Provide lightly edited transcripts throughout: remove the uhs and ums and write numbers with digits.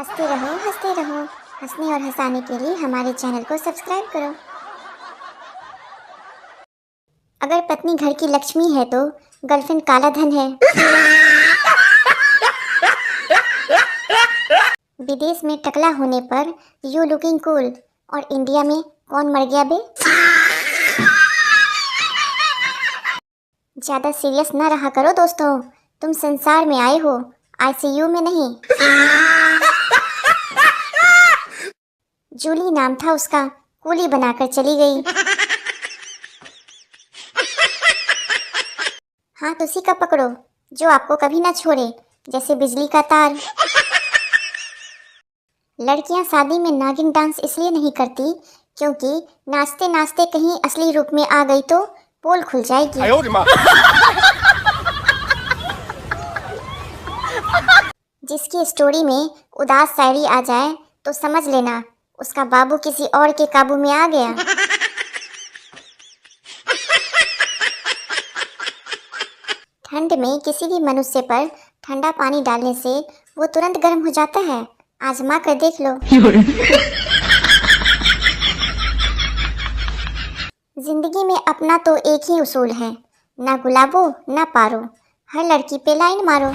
हंसते रहो। हंसने और हंसाने के लिए हमारे चैनल को सब्सक्राइब करो। अगर पत्नी घर की लक्ष्मी है तो गर्लफ्रेंड काला धन है। विदेश में टकला होने पर यू लुकिंग कूल, और इंडिया में कौन मर गया बे। ज्यादा सीरियस ना रहा करो दोस्तों, तुम संसार में आए हो, आईसीयू में नहीं। जूली नाम था उसका, कूली बनाकर चली गई। हाथ उसी का पकड़ो जो आपको कभी ना छोड़े, जैसे बिजली का तार। लड़कियां शादी में नागिन डांस इसलिए नहीं करती क्योंकि नाचते नाचते कहीं असली रूप में आ गई तो पोल खुल जाएगी। जिसकी स्टोरी में उदास शायरी आ जाए तो समझ लेना उसका बाबू किसी और के काबू में आ गया। ठंड में किसी भी मनुष्य पर ठंडा पानी डालने से वो तुरंत गर्म हो जाता है, आजमा कर देख लो। जिंदगी में अपना तो एक ही उसूल है, ना गुलाबो ना पारो, हर लड़की पे लाइन मारो।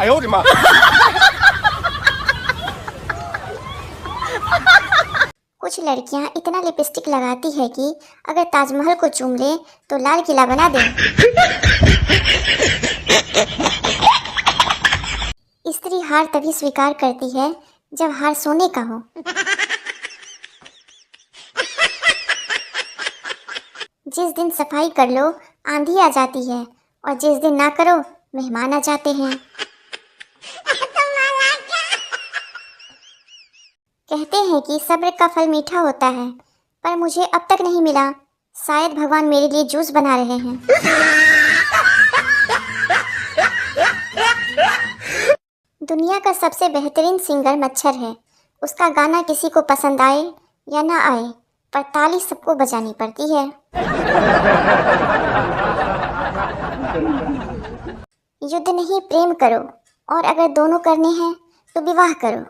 कुछ लड़कियां इतना लिपस्टिक लगाती है कि अगर ताजमहल को चूम ले तो लाल किला बना दे। स्त्री हार तभी स्वीकार करती है जब हार सोने का हो। जिस दिन सफाई कर लो आंधी आ जाती है, और जिस दिन ना करो मेहमान आ जाते हैं। कहते हैं कि सब्र का फल मीठा होता है, पर मुझे अब तक नहीं मिला। शायद भगवान मेरे लिए जूस बना रहे हैं। दुनिया का सबसे बेहतरीन सिंगर मच्छर है। उसका गाना किसी को पसंद आए या ना आए, पर ताली सबको बजानी पड़ती है। युद्ध नहीं प्रेम करो, और अगर दोनों करने हैं तो विवाह करो।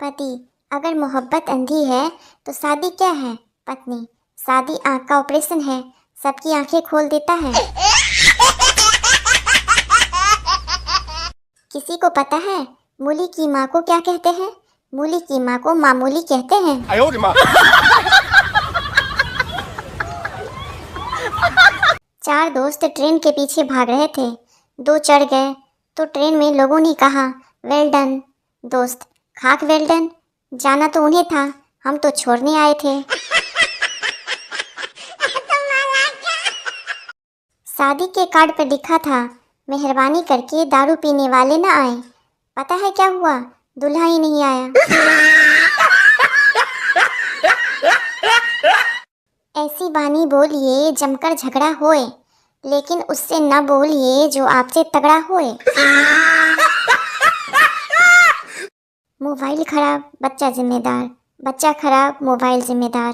पति, अगर मोहब्बत अंधी है तो शादी क्या है। पत्नी, शादी आँख का ऑपरेशन है, सबकी आंखें खोल देता है। किसी को पता है मूली की माँ को क्या कहते हैं। मूली की माँ को मामूली कहते हैं। चार दोस्त ट्रेन के पीछे भाग रहे थे, दो चढ़ गए तो ट्रेन में लोगों ने कहा वेल डन। दोस्त, खाक वेल डन, जाना तो उन्हें था, हम तो छोड़ने आए थे। शादी के कार्ड पर लिखा था मेहरबानी करके दारू पीने वाले ना आए। पता है क्या हुआ, दूल्हा ही नहीं आया। ऐसी बानी बोलिए जमकर झगड़ा होए, लेकिन उससे न बोलिए जो आपसे तगड़ा होए। मोबाइल खराब बच्चा जिम्मेदार, बच्चा खराब मोबाइल जिम्मेदार।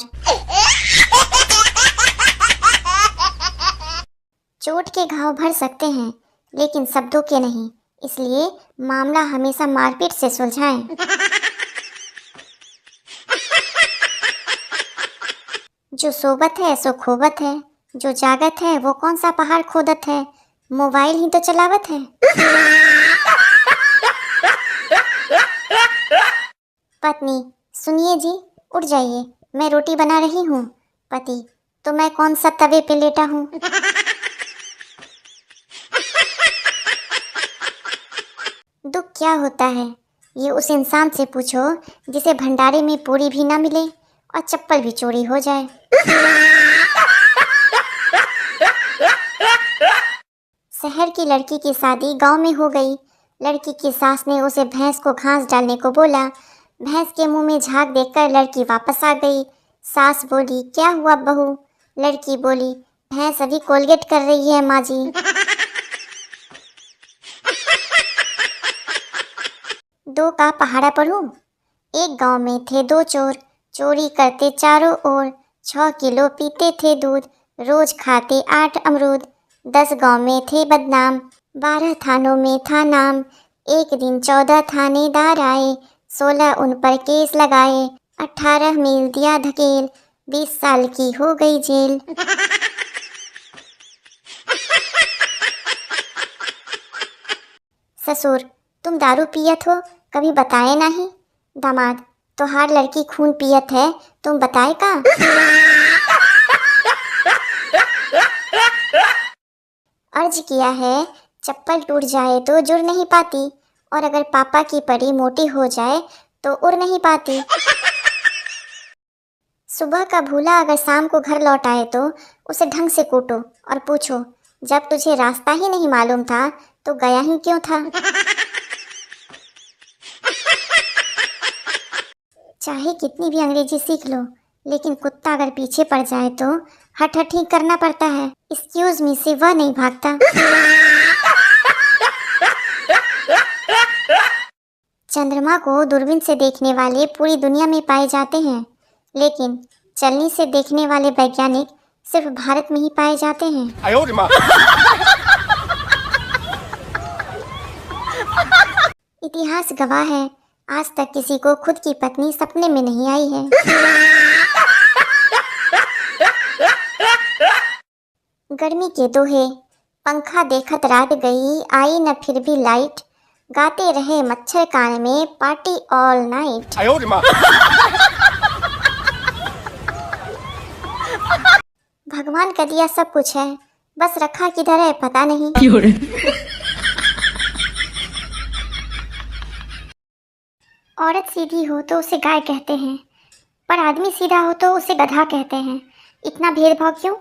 चोट के घाव भर सकते हैं लेकिन शब्दों के नहीं, इसलिए मामला हमेशा मारपीट से सुलझाएं। जो सोबत है सो खोबत है, जो जागत है वो कौन सा पहाड़ खोदत है, मोबाइल ही तो चलावत है। पत्नी, सुनिए जी, उठ जाइए, मैं रोटी बना रही हूँ। पति, तो मैं कौन सा तवे पे लेटा हूँ। दुख क्या होता है ये उस इंसान से पूछो जिसे भंडारे में पूरी भी ना मिले और चप्पल भी चोरी हो जाए। शहर की लड़की की शादी गांव में हो गई। लड़की की सास ने उसे भैंस को घास डालने को बोला। भैंस के मुंह में झाग देखकर लड़की वापस आ गई। सास बोली, क्या हुआ बहू। लड़की बोली, भैंस अभी कोलगेट कर रही है माँ जी। दो का पहाड़ा पढ़ूं। एक गांव में थे दो चोर, चोरी करते चारों ओर। 6 किलो पीते थे दूध, रोज खाते 8 अमरूद। 10 गांव में थे बदनाम, 12 थानों में था नाम, एक दिन 14 थानेदार आए, 16 उन पर केस लगाए, 18 मील दिया धकेल, 20 साल की हो गई जेल। ससुर, तुम दारू पियत हो, कभी बताए नहीं। दामाद, तोहार लड़की खून पियत है, तुम बताए का। अर्ज किया है, चप्पल टूट जाए तो जुड़ नहीं पाती, और अगर पापा की परी मोटी हो जाए तो उड़ नहीं पाती। सुबह का भूला अगर शाम को घर लौट आए तो उसे ढंग से कूटो और पूछो, जब तुझे रास्ता ही नहीं मालूम था तो गया ही क्यों था। चाहे कितनी भी अंग्रेजी सीख लो, लेकिन कुत्ता अगर पीछे पड़ जाए तो हट हट ही करना पड़ता है। एक्सक्यूज मी से वह नहीं भागता। चंद्रमा को दूरबीन से देखने वाले पूरी दुनिया में पाए जाते हैं, लेकिन चलनी से देखने वाले वैज्ञानिक सिर्फ भारत में ही पाए जाते हैं। इतिहास गवाह है, आज तक किसी को खुद की पत्नी सपने में नहीं आई है। गर्मी के दोहे, पंखा देखत रात गई, आई न फिर भी लाइट, गाते रहे मच्छर कान में, पार्टी ऑल नाइट। भगवान का दिया सब कुछ है, बस रखा किधर है पता नहीं। औरत सीधी हो तो उसे गाय कहते हैं, पर आदमी सीधा हो तो उसे गधा कहते हैं। इतना भेदभाव क्यों?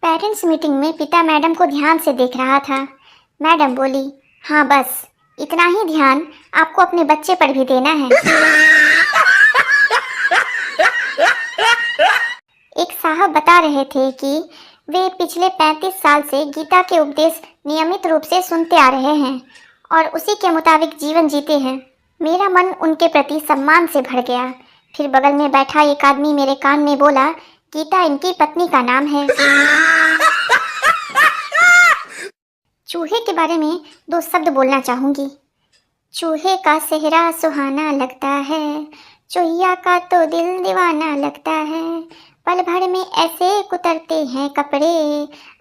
पेरेंट्स मीटिंग में पिता मैडम को ध्यान से देख रहा था। मैडम बोली, हाँ बस इतना ही ध्यान आपको अपने बच्चे पर भी देना है। एक साहब बता रहे थे कि वे पिछले 35 साल से गीता के उपदेश नियमित रूप से सुनते आ रहे हैं और उसी के मुताबिक जीवन जीते हैं। मेरा मन उनके प्रति सम्मान से भर गया। फिर बगल में बैठा एक आदमी मेरे कान में बोला, गीता इनकी पत्नी का नाम है। चूहे के बारे में 2 शब्द बोलना चाहूंगी। चूहे का सेहरा सुहाना लगता है, चूहिया का तो दिल दीवाना लगता है, पल भर में ऐसे कुतरते हैं कपड़े,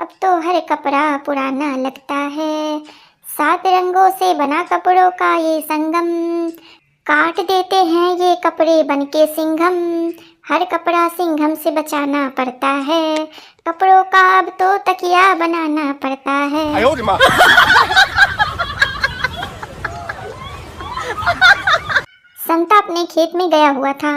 अब तो हर कपड़ा पुराना लगता है, 7 रंगों से बना कपड़ों का ये संगम, काट देते हैं ये कपड़े बनके सिंघम, हर कपड़ा सिंघम से बचाना पड़ता है, कपड़ों का अब तो तकिया बनाना पड़ता है। संता अपने खेत में गया हुआ था।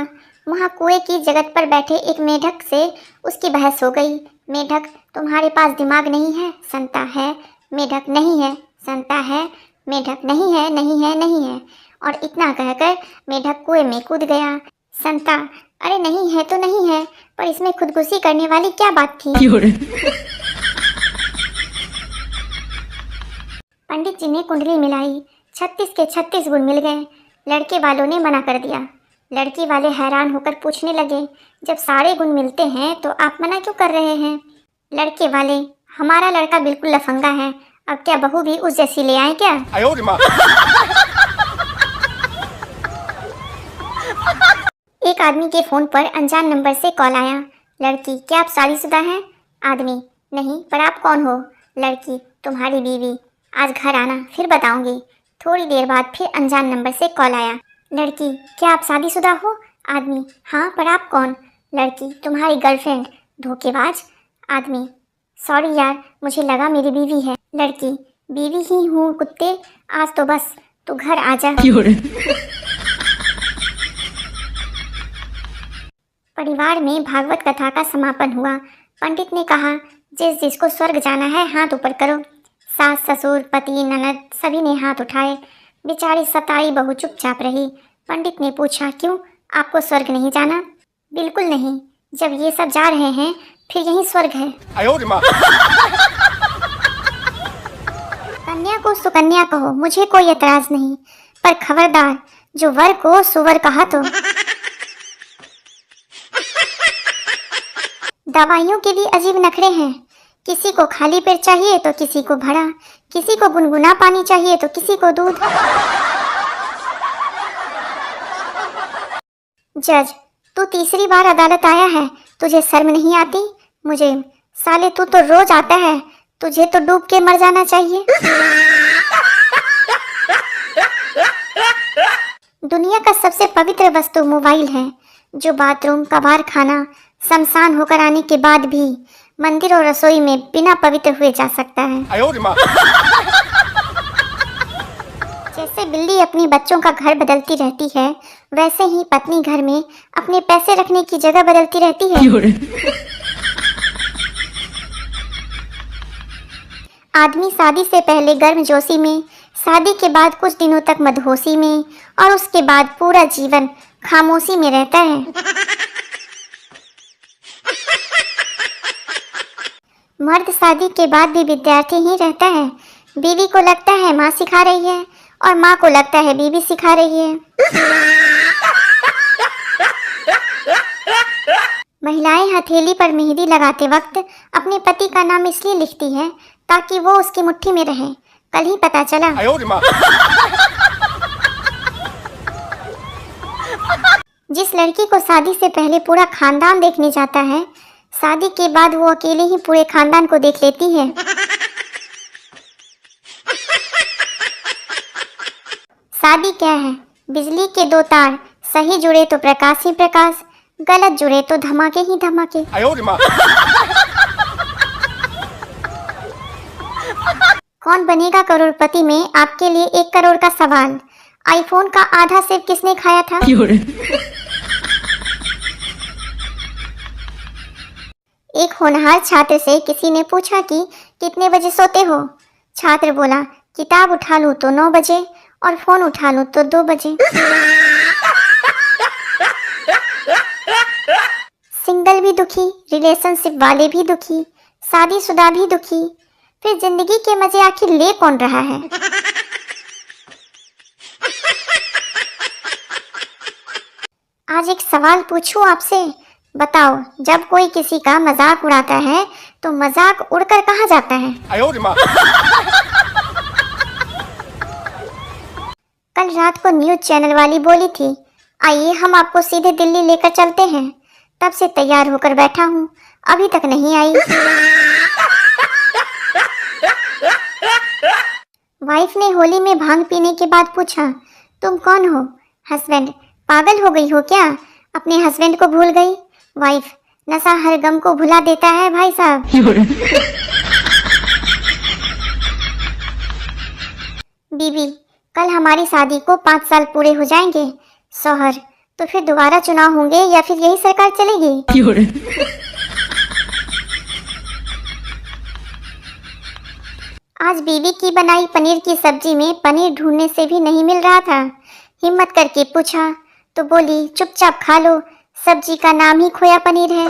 वहाँ कुएं की जगत पर बैठे एक मेढक से उसकी बहस हो गई। मेढक, तुम्हारे पास दिमाग नहीं है? संता, है। मेढक, नहीं है। संता, है। मेढक, नहीं है, नहीं है, नहीं है। और इतना कहकर मेढक कुएं में कूद गया। संता, अरे नहीं है तो नहीं है, पर इसमें खुदकुशी करने वाली क्या बात थी? पंडित जी ने कुंडली मिलाई, 36 के 36 गुण मिल गए। लड़के वालों ने मना कर दिया। लड़की वाले हैरान होकर पूछने लगे, जब सारे गुण मिलते हैं तो आप मना क्यों कर रहे हैं? लड़के वाले, हमारा लड़का बिल्कुल लफंगा है, अब क्या बहू भी उस जैसी ले आए क्या? एक आदमी के फोन पर अनजान नंबर से कॉल आया। लड़की, क्या आप शादीशुदा हैं? आदमी, नहीं, पर आप कौन हो? लड़की, तुम्हारी बीवी। आज घर आना, फिर बताऊंगी। थोड़ी देर बाद फिर अनजान नंबर से कॉल आया। लड़की, क्या आप शादीशुदा हो? आदमी, हाँ, पर आप कौन? लड़की, तुम्हारी गर्लफ्रेंड। धोखेबाज। आदमी, सॉरी यार, मुझे लगा मेरी बीवी है। लड़की, बीवी ही हूँ कुत्ते, आज तो बस तू घर आ जा। परिवार में भागवत कथा का समापन हुआ। पंडित ने कहा, जिस जिसको स्वर्ग जाना है हाथ ऊपर करो। सास, ससुर, पति, ननद सभी ने हाथ उठाए। बेचारी सताई बहू चुपचाप रही। पंडित ने पूछा, क्यों, आपको स्वर्ग नहीं जाना? बिल्कुल नहीं, जब ये सब जा रहे हैं फिर यही स्वर्ग है। कन्या को सुकन्या कहो, मुझे कोई एतराज नहीं, पर खबरदार जो वर को सुवर कहा तो। दवाइयों के भी अजीब नखरे हैं। किसी को खाली पेट चाहिए तो किसी को भरा, किसी को गुनगुना पानी चाहिए तो किसी को दूध। जज, तू तीसरी बार अदालत आया है, तुझे शर्म नहीं आती? मुझे साले तू तो रोज आता है, तुझे तो डूब के मर जाना चाहिए। दुनिया का सबसे पवित्र वस्तु मोबाइल है, जो बाथरूम, कबाड़ खाना, शमशान होकर आने के बाद भी मंदिर और रसोई में बिना पवित्र हुए जा सकता है। जैसे बिल्ली अपनी बच्चों का घर बदलती रहती है, वैसे ही पत्नी घर में अपने पैसे रखने की जगह बदलती रहती है। आदमी शादी से पहले गर्मजोशी में, शादी के बाद कुछ दिनों तक मदहोशी में और उसके बाद पूरा जीवन खामोशी में रहता है। मर्द शादी के बाद भी विद्यार्थी ही रहता है। बीवी को लगता है माँ सिखा रही है और माँ को लगता है बीवी सिखा रही है। महिलाएं हथेली पर मेहंदी लगाते वक्त अपने पति का नाम इसलिए लिखती है ताकि वो उसकी मुट्ठी में रहे। कल ही पता चला। जिस लड़की को शादी से पहले पूरा खानदान देखने जाता है, शादी के बाद वो अकेले ही पूरे खानदान को देख लेती है। शादी क्या है? बिजली के दो तार, सही जुड़े तो प्रकाश ही प्रकाश, गलत जुड़े तो धमाके ही धमाके। कौन बनेगा करोड़पति में आपके लिए 1 करोड़ का सवाल। आईफोन का आधा सिर्फ किसने खाया था? एक होनहार छात्र से किसी ने पूछा कि कितने बजे सोते हो? छात्र बोला, किताब उठा लूं तो 9 बजे और फोन उठा लूं तो 2 बजे। सिंगल भी दुखी, रिलेशनशिप वाले भी दुखी, शादीशुदा भी दुखी, फिर जिंदगी के मजे आखिर ले कौन रहा है? आज एक सवाल पूछूं आपसे, बताओ, जब कोई किसी का मजाक उड़ाता है तो मजाक उड़कर कहाँ जाता है? कल रात को न्यूज चैनल वाली बोली थी, आइए हम आपको सीधे दिल्ली लेकर चलते हैं। तब से तैयार होकर बैठा हूँ, अभी तक नहीं आई। वाइफ ने होली में भांग पीने के बाद पूछा, तुम कौन हो? हस्बैंड, पागल हो गई हो क्या? अपने हस्बैंड को भूल गई? वाइफ, नशा हर गम को भुला देता है भाई साहब। बीबी, कल हमारी शादी को 5 साल पूरे हो जाएंगे। शौहर, तो फिर दोबारा चुनाव होंगे या फिर यही सरकार चलेगी? आज बीवी की बनाई पनीर की सब्जी में पनीर ढूंढने से भी नहीं मिल रहा था। हिम्मत करके पूछा तो बोली, चुपचाप खा लो, सब्जी का नाम ही खोया पनीर है।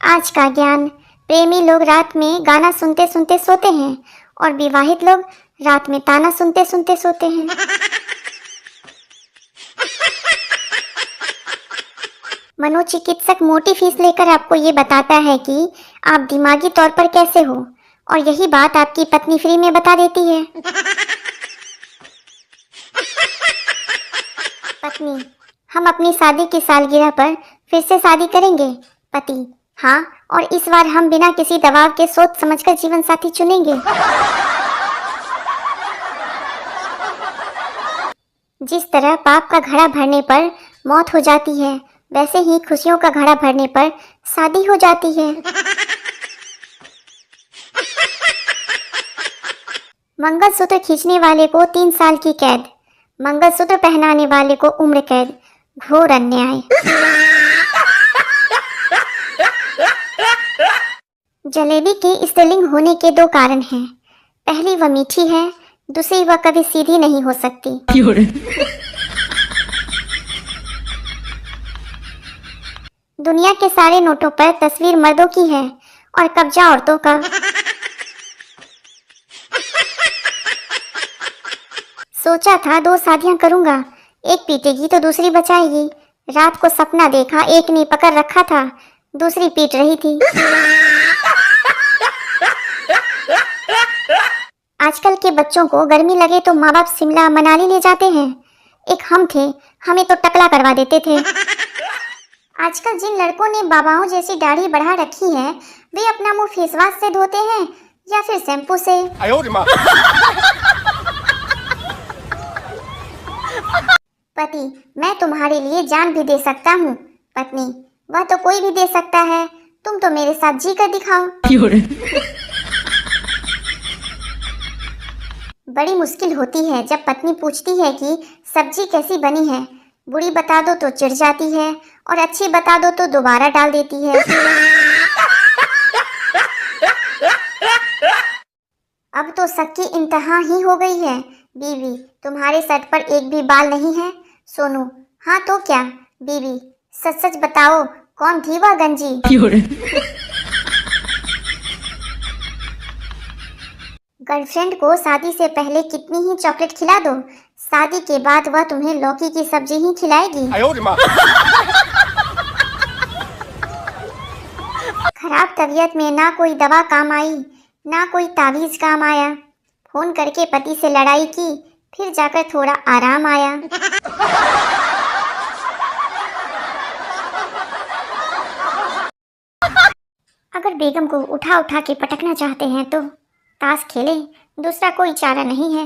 आज का ज्ञान, प्रेमी लोग रात में गाना सुनते सुनते सोते हैं और विवाहित लोग रात में ताना सुनते सुनते सोते हैं। मनोचिकित्सक मोटी फीस लेकर आपको ये बताता है कि आप दिमागी तौर पर कैसे हो, और यही बात आपकी पत्नी फ्री में बता देती है। पत्नी, हम अपनी शादी की सालगिरह पर फिर से शादी करेंगे। पति, हाँ, और इस बार हम बिना किसी दबाव के सोच समझकर जीवन साथी चुनेंगे। जिस तरह पाप का घड़ा भरने पर मौत हो जाती है, वैसे ही खुशियों का घड़ा भरने पर शादी हो जाती है। मंगलसूत्र खींचने वाले को 3 साल की कैद, मंगलसूत्र पहनाने वाले को उम्र कैद। घोर अन्याय। जलेबी के स्त्रीलिंग होने के 2 कारण हैं। पहली, वह मीठी है, दूसरी, वह कभी सीधी नहीं हो सकती। दुनिया के सारे नोटों पर तस्वीर मर्दों की है और कब्जा औरतों का। सोचा था 2 शादियां करूंगा, एक पीटेगी तो दूसरी बचाएगी, रात को सपना देखा, एक ने पकड़ रखा था, दूसरी पीट रही थी। आजकल के बच्चों को गर्मी लगे तो माँ बाप शिमला मनाली ले जाते हैं। एक हम थे, हमें तो टकला करवा देते थे। आजकल जिन लड़कों ने बाबाओं जैसी दाढ़ी बढ़ा रखी है, वे अपना मुंह फेस वॉश से धोते हैं या फिर शैम्पू से। पति, मैं तुम्हारे लिए जान भी दे सकता हूँ। पत्नी, वह तो कोई भी दे सकता है, तुम तो मेरे साथ जी कर दिखाओ। बड़ी मुश्किल होती है जब पत्नी पूछती है कि सब्जी कैसी बनी है। बुरी बता दो तो चिढ़ जाती है और अच्छी बता दो तो दोबारा डाल देती है। अब तो शक की इंतहा ही हो गई है। बीवी, तुम्हारे सर पर एक भी बाल नहीं है। सोनू, हाँ तो क्या। बीवी, सच सच बताओ, कौन थी वह गंजी? गर्लफ्रेंड को शादी से पहले कितनी ही चॉकलेट खिला दो, शादी के बाद वह तुम्हें लौकी की सब्जी ही खिलाएगी। खराब तबीयत में ना कोई दवा काम आई, ना कोई तावीज काम आया। फोन करके पति से लड़ाई की, फिर जाकर थोड़ा आराम आया। अगर बेगम को उठा उठा के पटकना चाहते हैं तो ताश खेलें, दूसरा कोई चारा नहीं है।